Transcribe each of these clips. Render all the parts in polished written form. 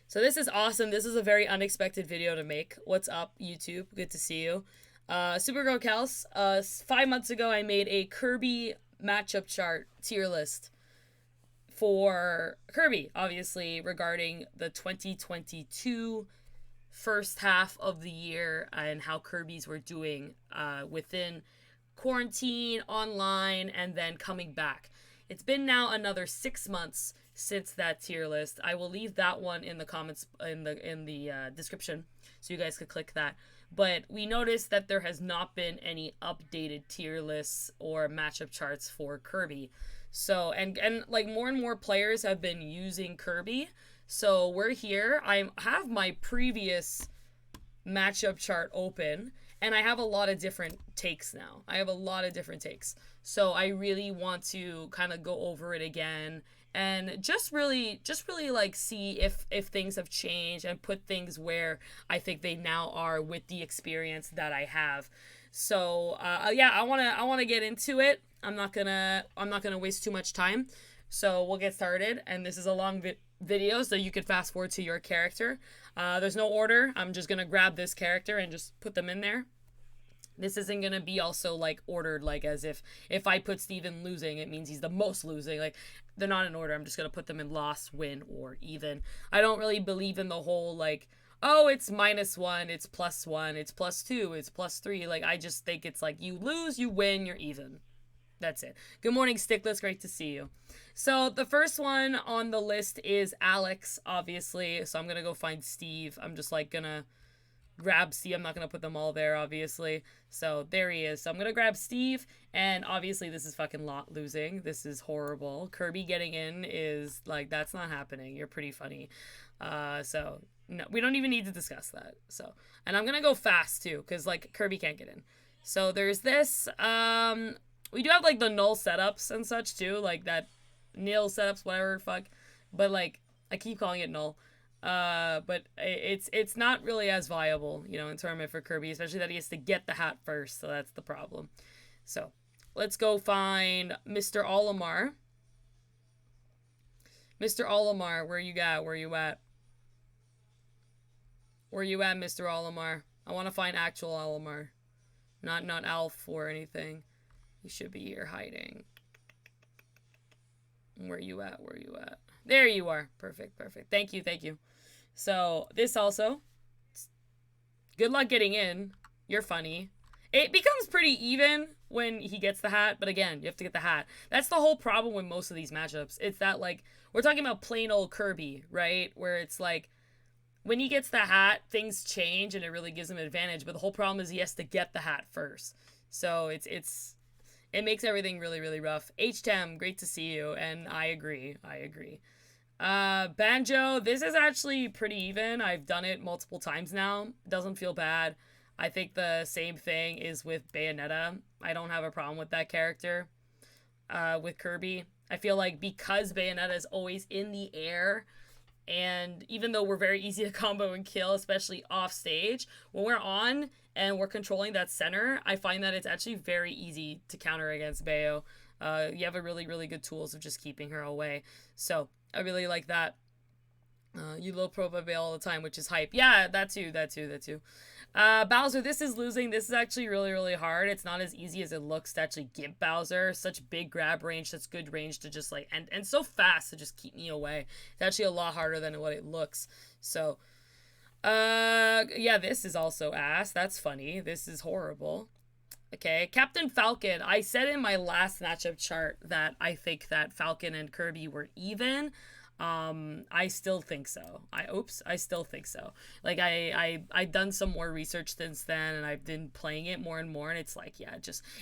So this is awesome. This is a very unexpected video to make. What's up, YouTube? Good to see you. SuperGirlKels. 5 months ago, I made a Kirby matchup chart tier list for Kirby, obviously, regarding the 2022 first half of the year and how Kirby's were doing within quarantine, online, and then coming back. It's been now another 6 months since that tier list. I will leave that one in the comments in the description, so you guys could click that. But we noticed that there has not been any updated tier lists or matchup charts for Kirby. So and like more and more players have been using Kirby. So we're here. I have my previous matchup chart open, and I have a lot of different takes now. So I really want to kind of go over it again and just really like see if things have changed and put things where I think they now are with the experience that I have. So yeah, I want to get into it. I'm not gonna waste too much time. So we'll get started, and this is a long video, so you could fast forward to your character. There's no order. I'm just gonna grab this character and just put them in there. This isn't gonna be also like ordered, like as if I put Steven losing, it means he's the most losing. Like, they're not in order. I'm just gonna put them in loss, win, or even. I don't really believe in the whole like, oh, it's -1, it's +1, it's +2, it's +3. Like, I just think it's like you lose, you win, you're even. That's it. Good morning, Stickless. Great to see you. So the first one on the list is Alex, obviously. So I'm going to go find Steve. I'm just like going to grab Steve. I'm not going to put them all there, obviously. So there he is. So I'm going to grab Steve. And obviously this is fucking losing. This is horrible. Kirby getting in is like, that's not happening. You're pretty funny. So no, we don't even need to discuss that. So, and I'm going to go fast too, because like Kirby can't get in. So there's this, we do have, like, the null setups and such, too. Like, that nil setups, whatever, fuck. But, like, I keep calling it null. But it's not really as viable, you know, in tournament for Kirby. Especially that he has to get the hat first. So that's the problem. So, let's go find Mr. Olimar. Mr. Olimar, where you at? Where you at? Where you at, Mr. Olimar? I want to find actual Olimar. Not Alf or anything. You should be here hiding. Where you at? Where you at? There you are. Perfect. Thank you. So, this also. Good luck getting in. You're funny. It becomes pretty even when he gets the hat, but again, you have to get the hat. That's the whole problem with most of these matchups. It's that, like, we're talking about plain old Kirby, right? Where it's like, when he gets the hat, things change and it really gives him an advantage, but the whole problem is he has to get the hat first. So, it makes everything really, really rough. H-Tem, great to see you, and I agree. Banjo, this is actually pretty even. I've done it multiple times now. Doesn't feel bad. I think the same thing is with Bayonetta. I don't have a problem with that character. With Kirby, I feel like because Bayonetta is always in the air, and even though we're very easy to combo and kill, especially off stage, when we're on and we're controlling that center, I find that it's actually very easy to counter against Bayo. You have a really, really good tools of just keeping her away. So I really like that. You low profile Bayo all the time, which is hype. Yeah, that too. Bowser, this is losing. This is actually really, really hard. It's not as easy as it looks to actually get Bowser. Such big grab range, such good range to just like, and so fast to just keep me away. It's actually a lot harder than what it looks. So, yeah, this is also ass. That's funny. This is horrible. Okay, Captain Falcon. I said in my last matchup chart that I think that Falcon and Kirby were even. I still think so. I still think so. Like, I've done some more research since then, and I've been playing it more and more, and it's like, yeah,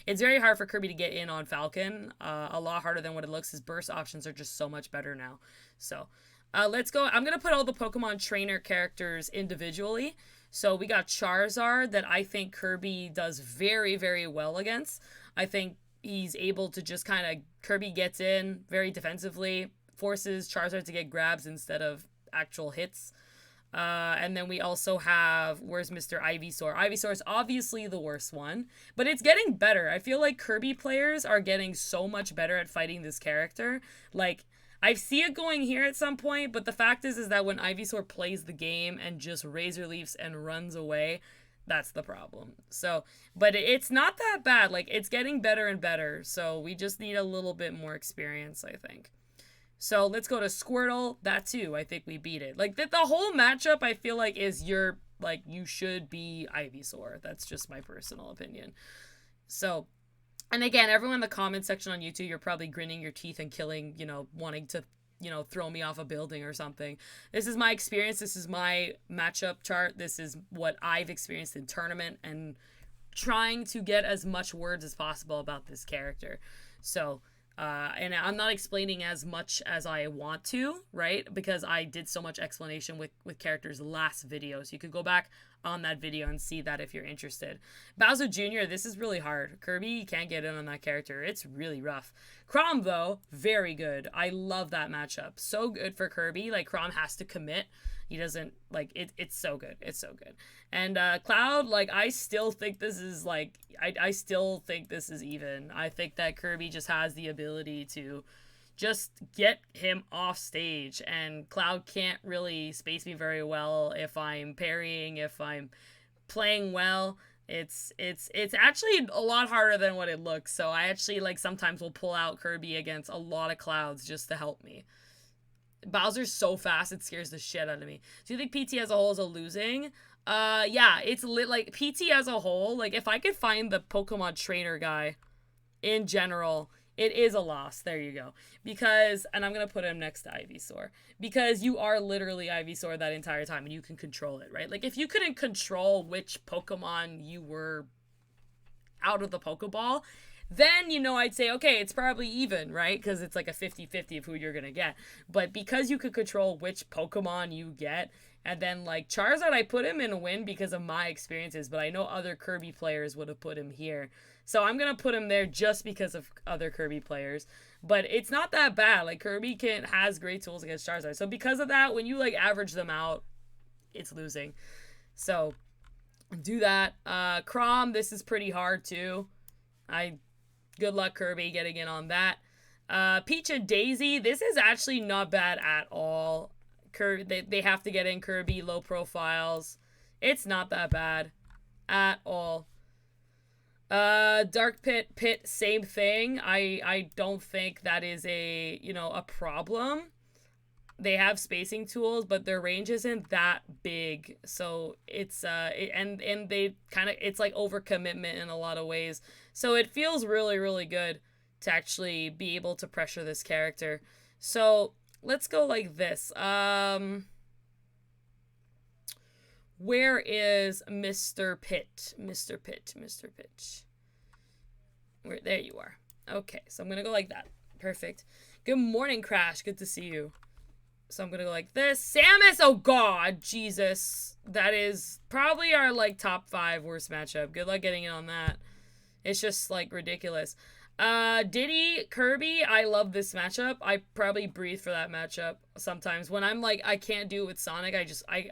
it's very hard for Kirby to get in on Falcon. A lot harder than what it looks. His burst options are just so much better now. So, let's go. I'm gonna put all the Pokemon trainer characters individually. So we got Charizard that I think Kirby does very, very well against. I think he's able to just kind of, Kirby gets in very defensively, forces Charizard to get grabs instead of actual hits. And then we also have, where's Mr. Ivysaur? Ivysaur is obviously the worst one, but it's getting better. I feel like Kirby players are getting so much better at fighting this character. Like, I see it going here at some point, but the fact is that when Ivysaur plays the game and just razor leafs and runs away, that's the problem. So, but it's not that bad. Like, it's getting better and better. So we just need a little bit more experience, I think. So let's go to Squirtle. That too, I think we beat it. Like, the whole matchup, I feel like, is you should be Ivysaur. That's just my personal opinion. So, and again, everyone in the comment section on YouTube, you're probably grinning your teeth and killing, wanting to, throw me off a building or something. This is my experience. This is my matchup chart. This is what I've experienced in tournament and trying to get as much words as possible about this character. So, and I'm not explaining as much as I want to, right? Because I did so much explanation with characters last video. So you could go back on that video and see that if you're interested. Bowser Jr., this is really hard. Kirby can't get in on that character. It's really rough. Chrom, though, very good. I love that matchup. So good for Kirby. Like, Chrom has to commit. He doesn't, like, it's so good. It's so good. And Cloud, like, I still think this is, like, I still think this is even. I think that Kirby just has the ability to just get him off stage, and Cloud can't really space me very well if I'm parrying, if I'm playing well. It's actually a lot harder than what it looks. So I actually, like, sometimes will pull out Kirby against a lot of Clouds just to help me. Bowser's so fast, it scares the shit out of me. Do you think PT as a whole is a losing? Yeah, it's lit. Like, PT as a whole, like, if I could find the Pokemon trainer guy in general, it is a loss. There you go. Because, and I'm going to put him next to Ivysaur, because you are literally Ivysaur that entire time and you can control it, right? Like, if you couldn't control which Pokemon you were out of the Pokeball, then, I'd say, okay, it's probably even, right? Because it's like a 50-50 of who you're going to get. But because you could control which Pokemon you get, and then, like, Charizard, I put him in a win because of my experiences, but I know other Kirby players would have put him here. So I'm going to put him there just because of other Kirby players. But it's not that bad. Like, Kirby has great tools against Charizard. So because of that, when you, like, average them out, it's losing. So do that. Chrom, this is pretty hard, too. Good luck, Kirby, getting in on that. Peach and Daisy, this is actually not bad at all. They have to get in Kirby, low profiles. It's not that bad at all. Dark Pit, same thing. I don't think that is a problem. They have spacing tools, but their range isn't that big. So it's and they kind of, it's like overcommitment in a lot of ways. So it feels really, really good to actually be able to pressure this character. So let's go like this. Where is Mr. Pitt? Mr. Pitt. There you are. Okay, so I'm going to go like that. Perfect. Good morning, Crash. Good to see you. So I'm going to go like this. Samus, oh god, Jesus. That is probably our, like, top 5 worst matchup. Good luck getting in on that. It's just, like, ridiculous. Diddy, Kirby, I love this matchup. I probably breathe for that matchup sometimes. When I'm like, I can't do it with Sonic,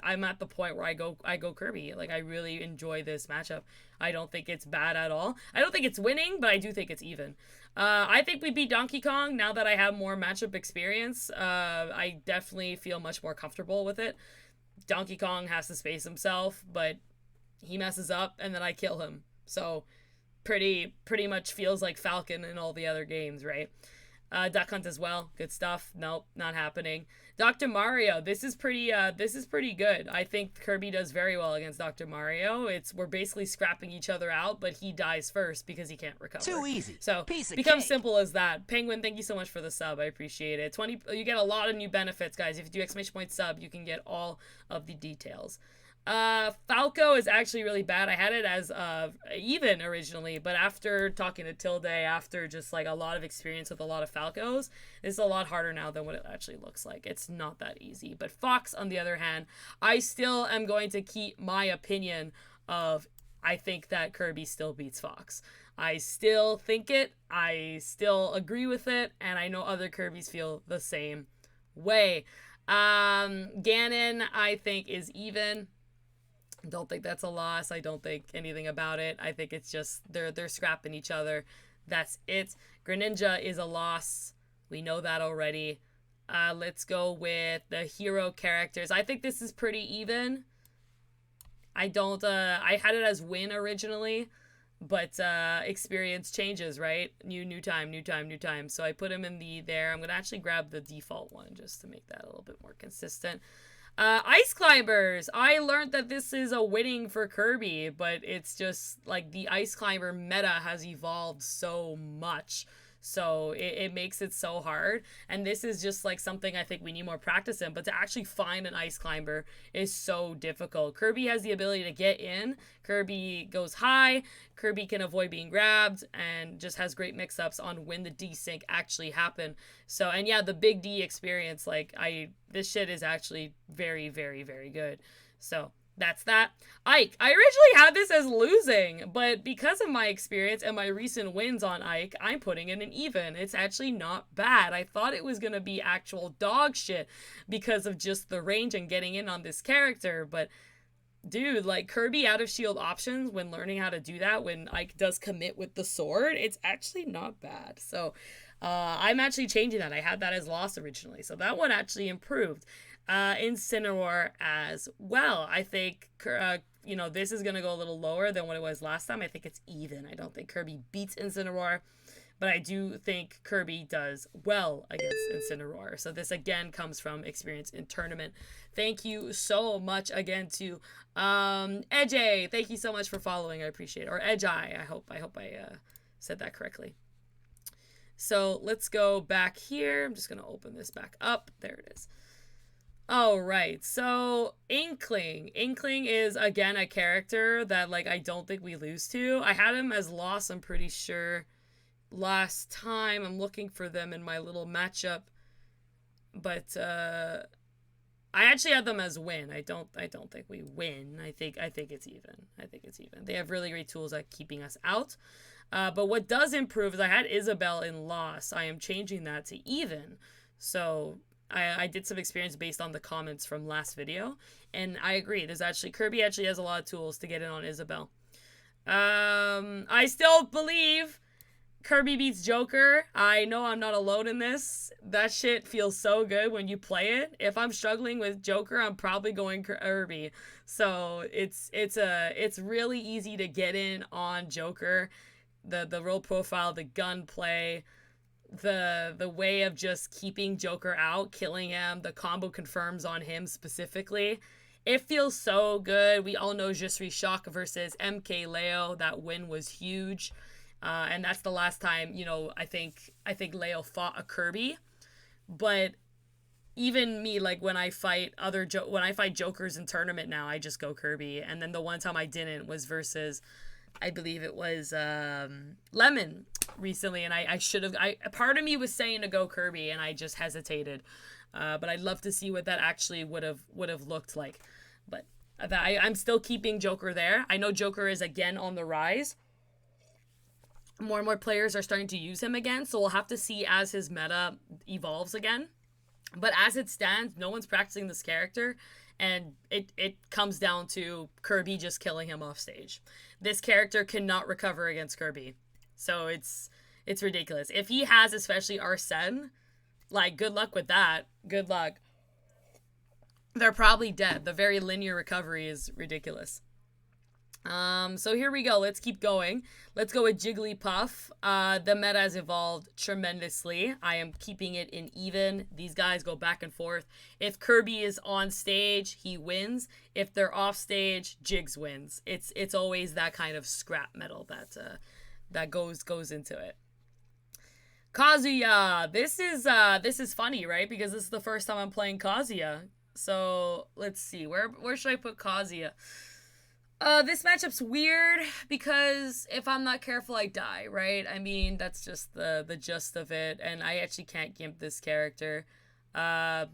I'm at the point where I go Kirby. Like, I really enjoy this matchup. I don't think it's bad at all. I don't think it's winning, but I do think it's even. I think we beat Donkey Kong now that I have more matchup experience. I definitely feel much more comfortable with it. Donkey Kong has to space himself, but he messes up and then I kill him. So pretty much feels like Falcon in all the other games, right? Duck Hunt as well. Good stuff. Nope, not happening. Dr. Mario, this is pretty good. I think Kirby does very well against Dr. Mario. We're basically scrapping each other out, but he dies first because he can't recover. Too easy. So becomes simple as that. Penguin, thank you so much for the sub. I appreciate it. You get a lot of new benefits, guys. If you do exclamation point sub, you can get all of the details. Falco is actually really bad. I had it as even originally, but after talking to Tilde, after just like a lot of experience with a lot of Falcos, it's a lot harder now than what it actually looks like. It's not that easy. But Fox, on the other hand, I still am going to keep my opinion of I think that Kirby still beats Fox. I still think it. I still agree with it, and I know other Kirbys feel the same way. Ganon, I think, is even. Don't think that's a loss. I don't think anything about it. I think it's just they're scrapping each other. That's it. Greninja is a loss. We know that already. Let's go with the hero characters. I think this is pretty even. I don't, I had it as win originally, but experience changes, right? New time. So I put him in there. I'm going to actually grab the default one just to make that a little bit more consistent. Ice climbers. I learned that this is a winning for Kirby, but it's just like the ice climber meta has evolved so much. So it makes it so hard. And this is just like something I think we need more practice in. But to actually find an ice climber is so difficult. Kirby has the ability to get in. Kirby goes high. Kirby can avoid being grabbed and just has great mix-ups on when the desync actually happen. So, and yeah, the big D experience, like this shit is actually very, very, very good. So that's that. Ike. I originally had this as losing, but because of my experience and my recent wins on Ike, I'm putting it in even. It's actually not bad. I thought it was going to be actual dog shit because of just the range and getting in on this character, but dude, like Kirby out of shield options when learning how to do that, when Ike does commit with the sword, it's actually not bad. So I'm actually changing that. I had that as loss originally, so that one actually improved. Incineroar as well. I think, this is going to go a little lower than what it was last time. I think it's even. I don't think Kirby beats Incineroar, but I do think Kirby does well against Incineroar. So this again comes from experience in tournament. Thank you so much again to Edge. Thank you so much for following. I appreciate it. Or Edge. I hope I said that correctly. So let's go back here. I'm just going to open this back up. There it is. All right, so Inkling. Inkling is, again, a character that, like, I don't think we lose to. I had him as loss, I'm pretty sure, last time. I'm looking for them in my little matchup. But, I actually had them as win. I don't think we win. I think it's even. I think it's even. They have really great tools at keeping us out. But what does improve is I had Isabelle in loss. I am changing that to even. So I did some experience based on the comments from last video, and I agree. Kirby actually has a lot of tools to get in on Isabelle. I still believe Kirby beats Joker. I know I'm not alone in this. That shit feels so good when you play it. If I'm struggling with Joker, I'm probably going Kirby. So it's really easy to get in on Joker. The role profile, the gunplay, the way of just keeping Joker out, killing him, the combo confirms on him specifically. It feels so good. We all know Jusri Shock versus MK Leo. That win was huge. And that's the last time, I think Leo fought a Kirby. But even me, like when I fight Jokers in tournament now, I just go Kirby. And then the one time I didn't was versus, I believe it was Lemon recently, and I should have. Part of me was saying to go Kirby, and I just hesitated. But I'd love to see what that actually would have looked like. But I'm still keeping Joker there. I know Joker is again on the rise. More and more players are starting to use him again, so we'll have to see as his meta evolves again. But as it stands, no one's practicing this character, and it comes down to Kirby just killing him off stage. This character cannot recover against Kirby. So it's ridiculous. If he has especially Arsene, like, good luck with that. Good luck. They're probably dead. The very linear recovery is ridiculous. So here we go. Let's keep going. Let's go with Jigglypuff. The meta has evolved tremendously. I am keeping it in even. These guys go back and forth. If Kirby is on stage, he wins. If they're off stage, Jigs wins. It's always that kind of scrap metal that goes into it. Kazuya. This is funny, right? Because this is the first time I'm playing Kazuya. So let's see. Where should I put Kazuya? This matchup's weird because if I'm not careful, I die, right? I mean, that's just the gist of it, and I actually can't gimp this character.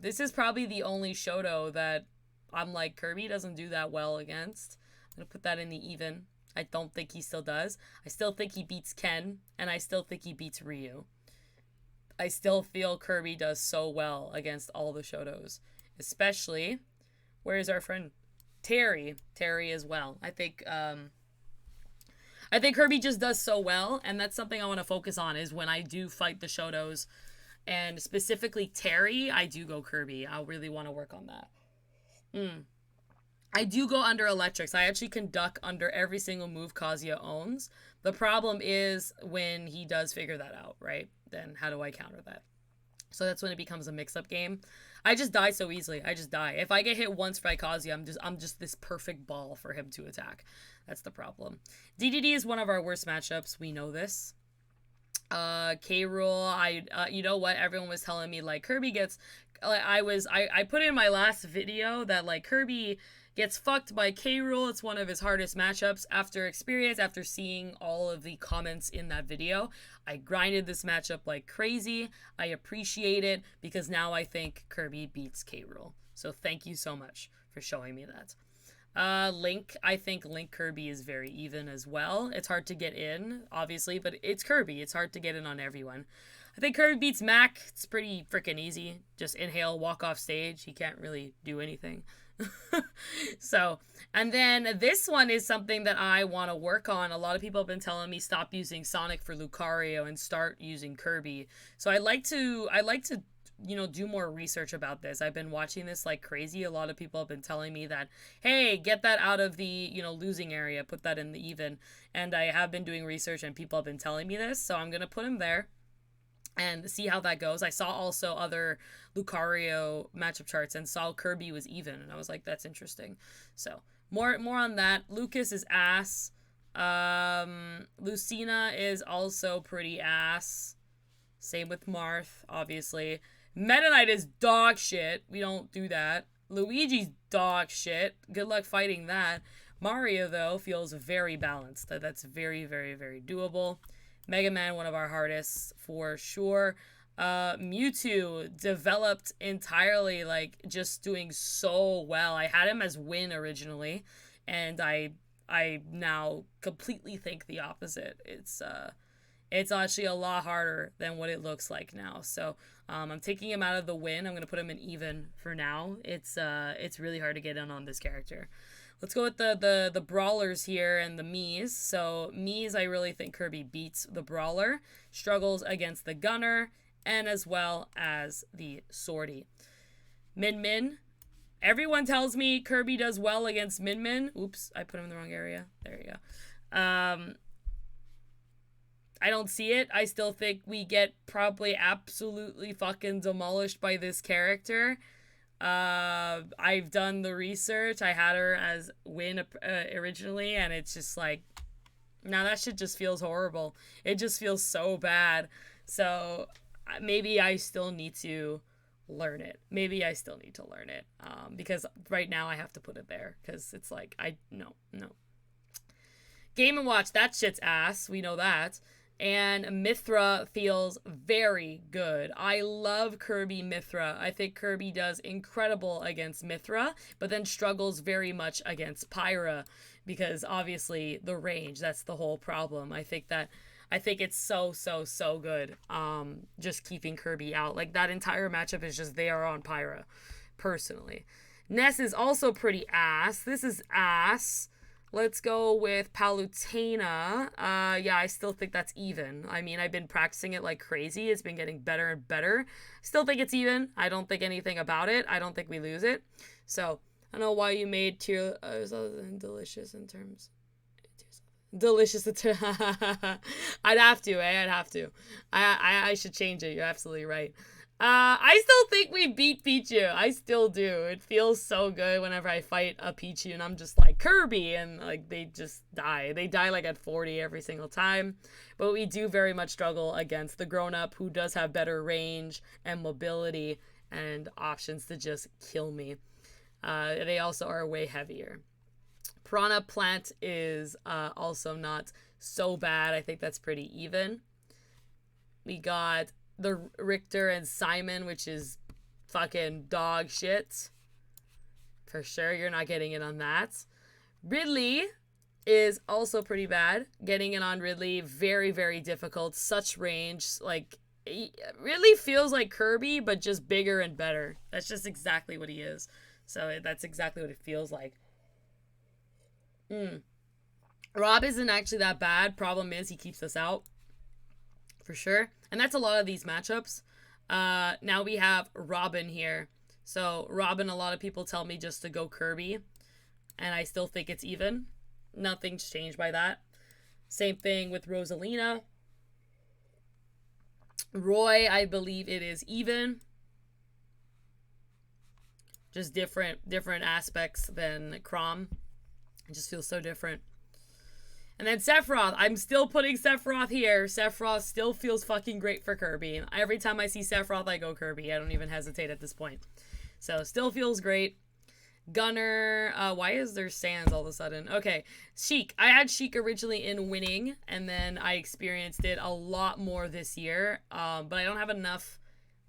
This is probably the only Shoto that I'm like, Kirby doesn't do that well against. I'm gonna put that in the even. I don't think he still does. I still think he beats Ken, and I still think he beats Ryu. I still feel Kirby does so well against all the Shotos, especially, where's our friend? Terry as well. I think Kirby just does so well, and that's something I want to focus on is when I do fight the Shotos, And specifically Terry, I do go Kirby. I really want to work on that. I do go under electrics. I actually can duck under every single move Kazuya owns. The problem is when he does figure that out, right? Then how do I counter that? So that's when it becomes a mix-up game. I just die so easily. I just die. If I get hit once by Kazuya, I'm just this perfect ball for him to attack. That's the problem. DDD is one of our worst matchups. We know this. K. Rool, you know what? Everyone was telling me like Kirby gets. I put in my last video that like Kirby gets fucked by K. Rool. It's one of his hardest matchups. After seeing all of the comments in that video, I grinded this matchup like crazy. I appreciate it because now I think Kirby beats K. Rool. So thank you so much for showing me that. Link, I think Link Kirby is very even as well. It's hard to get in, obviously, but it's Kirby. It's hard to get in on everyone. I think Kirby beats Mac. It's pretty freaking easy. Just inhale, walk off stage. He can't really do anything. So, and then this one is something that I want to work on. A lot of people have been telling me stop using Sonic for Lucario and start using Kirby. So I like to do more research about this. I've been watching this like crazy. A lot of people have been telling me that, hey, get that out of the, losing area, put that in the even. And I have been doing research and people have been telling me this. So I'm going to put him there and see how that goes. I saw also other Lucario matchup charts and saw Kirby was even. And I was like, that's interesting. So more on that. Lucas is ass. Lucina is also pretty ass. Same with Marth, obviously. Meta Knight is dog shit. We don't do that. Luigi's dog shit. Good luck fighting that. Mario, though, feels very balanced. That's very, very, very doable. Mega Man, one of our hardest for sure. Mewtwo developed entirely, like, just doing so well. I had him as win originally, and I now completely think the opposite. It's actually a lot harder than what it looks like now. So I'm taking him out of the win. I'm going to put him in even for now. It's really hard to get in on this character. Let's go with the brawlers here and the Miis. So Miis, I really think Kirby beats the brawler. Struggles against the gunner and as well as the swordy. Min Min. Everyone tells me Kirby does well against Min Min. Oops, I put him in the wrong area. There you go. I don't see it. I still think we get probably absolutely fucking demolished by this character. I've done the research. I had her as win originally, and it's just like, now that shit just feels horrible. It just feels so bad. So maybe I still need to learn it. Because right now I have to put it there because it's like, no. Game & Watch, that shit's ass. We know that. And Mithra feels very good. I love Kirby Mithra. I think Kirby does incredible against Mithra, but then struggles very much against PowerA because obviously the range, that's the whole problem. I think it's so good. Just keeping Kirby out. Like that entire matchup is just there on PowerA, personally. Ness is also pretty ass. This is ass. Let's go with Palutena. Yeah, I still think that's even. I mean, I've been practicing it like crazy. It's been getting better and better. Still think it's even. I don't think anything about it. I don't think we lose it. So, I don't know why you made tier... delicious in terms... Delicious in terms... I'd have to, I'd have to. I should change it. You're absolutely right. I still think we beat Pichu. I still do. It feels so good whenever I fight a Pichu and I'm just like, Kirby, and like they just die. They die like at 40 every single time. But we do very much struggle against the grown-up who does have better range and mobility and options to just kill me. They also are way heavier. Piranha Plant is also not so bad. I think that's pretty even. We got the Richter and Simon, which is fucking dog shit. For sure, you're not getting it on that. Ridley is also pretty bad. Getting it on Ridley, very, very difficult. Such range. Like, Ridley feels like Kirby, but just bigger and better. That's just exactly what he is. So that's exactly what it feels like. Rob isn't actually that bad. Problem is, he keeps us out. For sure. And that's a lot of these matchups. Now we have Robin here. So Robin, a lot of people tell me just to go Kirby, and I still think it's even. Nothing's changed by that. Same thing with Rosalina. Roy, I believe it is even. Just different aspects than Chrom. It just feels so different. And then Sephiroth. I'm still putting Sephiroth here. Sephiroth still feels fucking great for Kirby. Every time I see Sephiroth, I go Kirby. I don't even hesitate at this point. So, still feels great. Gunner. Why is there Sans all of a sudden? Okay. Sheik. I had Sheik originally in winning, and then I experienced it a lot more this year. But I don't have enough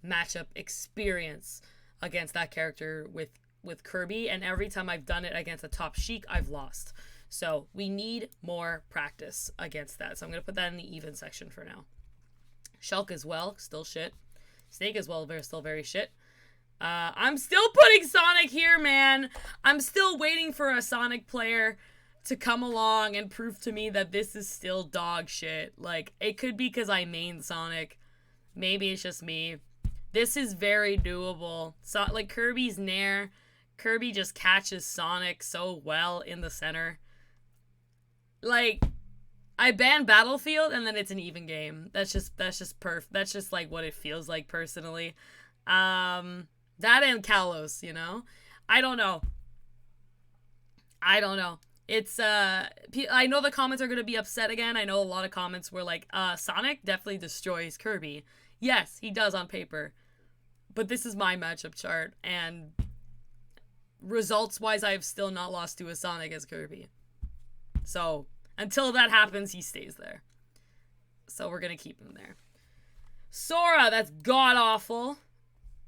matchup experience against that character with Kirby, and every time I've done it against a top Sheik, I've lost. So we need more practice against that. So I'm going to put that in the even section for now. Shulk as well, still shit. Snake as well, still very shit. I'm still putting Sonic here, man. I'm still waiting for a Sonic player to come along and prove to me that this is still dog shit. Like, it could be because I main Sonic. Maybe it's just me. This is very doable. So, like, Kirby's Nair. Kirby just catches Sonic so well in the center. Like, I ban Battlefield and then it's an even game. That's just that's just like what it feels like personally. That and Kalos, you know? I don't know. It's I know the comments are going to be upset again. I know a lot of comments were like, Sonic definitely destroys Kirby. Yes, he does on paper. But this is my matchup chart, and results-wise, I have still not lost to a Sonic as Kirby. So, until that happens, he stays there. So, we're going to keep him there. Sora, that's god-awful.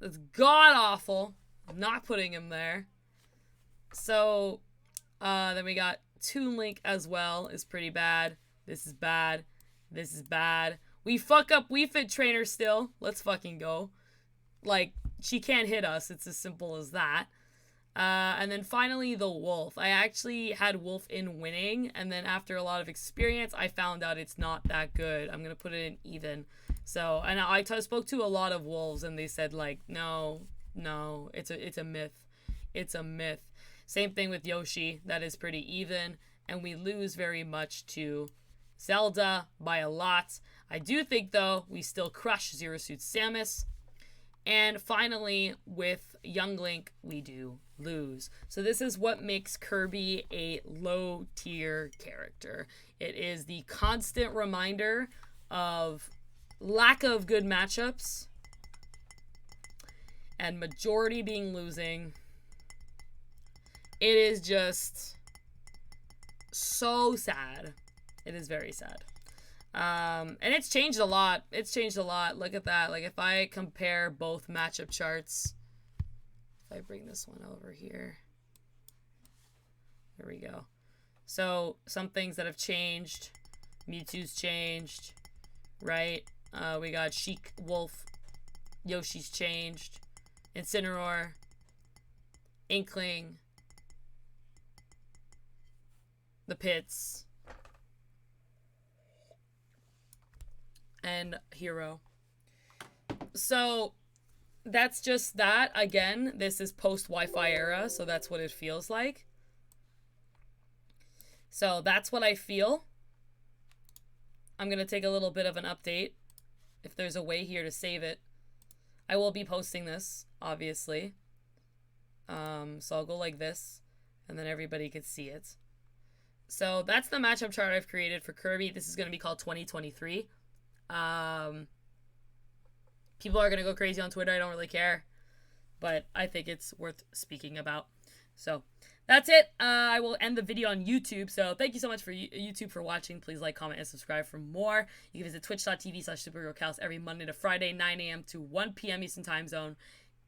That's god-awful. I'm not putting him there. So, then we got Toon Link as well. Is pretty bad. This is bad. This is bad. We fuck up Wii Fit Trainer still. Let's fucking go. Like, she can't hit us. It's as simple as that. And then finally, the Wolf. I actually had Wolf in winning, and then after a lot of experience, I found out it's not that good. I'm going to put it in even. So, and I spoke to a lot of Wolves, and they said, like, no, it's a myth. It's a myth. Same thing with Yoshi. That is pretty even, and we lose very much to Zelda by a lot. I do think, though, we still crush Zero Suit Samus. And finally, with Young Link, we do lose. So this is what makes Kirby a low-tier character. It is the constant reminder of lack of good matchups and majority being losing. It is just so sad. It is very sad. And it's changed a lot. It's changed a lot. Look at that. Like, if I compare both matchup charts, if I bring this one over here, there we go. So, some things that have changed. Mewtwo's changed, right? We got Sheik, Wolf, Yoshi's changed, Incineroar, Inkling, the Pits, and Hero. So that's just that. Again, this is post Wi-Fi era, so that's what it feels like. So that's what I feel. I'm gonna take a little bit of an update. If there's a way here to save it, I will be posting this, obviously. So I'll go like this, and then everybody can see it. So that's the matchup chart I've created for Kirby. This is gonna be called 2023. People are gonna go crazy on Twitter. I don't really care, but I think it's worth speaking about. So that's it. I will end the video on YouTube. So thank you so much for YouTube for watching. Please like, comment, and subscribe for more. You can visit twitch.tv/SuperGirlKels every Monday to Friday, 9 a.m. to 1 p.m. Eastern Time Zone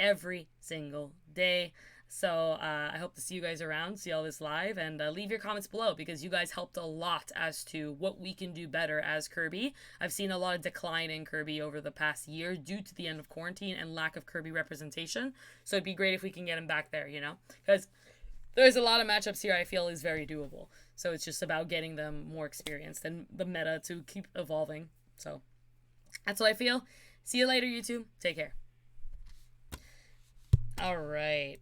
every single day. So I hope to see you guys around, see all this live, and leave your comments below because you guys helped a lot as to what we can do better as Kirby. I've seen a lot of decline in Kirby over the past year due to the end of quarantine and lack of Kirby representation. So it'd be great if we can get him back there, you know? Because there's a lot of matchups here I feel is very doable. So it's just about getting them more experienced and the meta to keep evolving. So that's what I feel. See you later, YouTube. Take care. All right.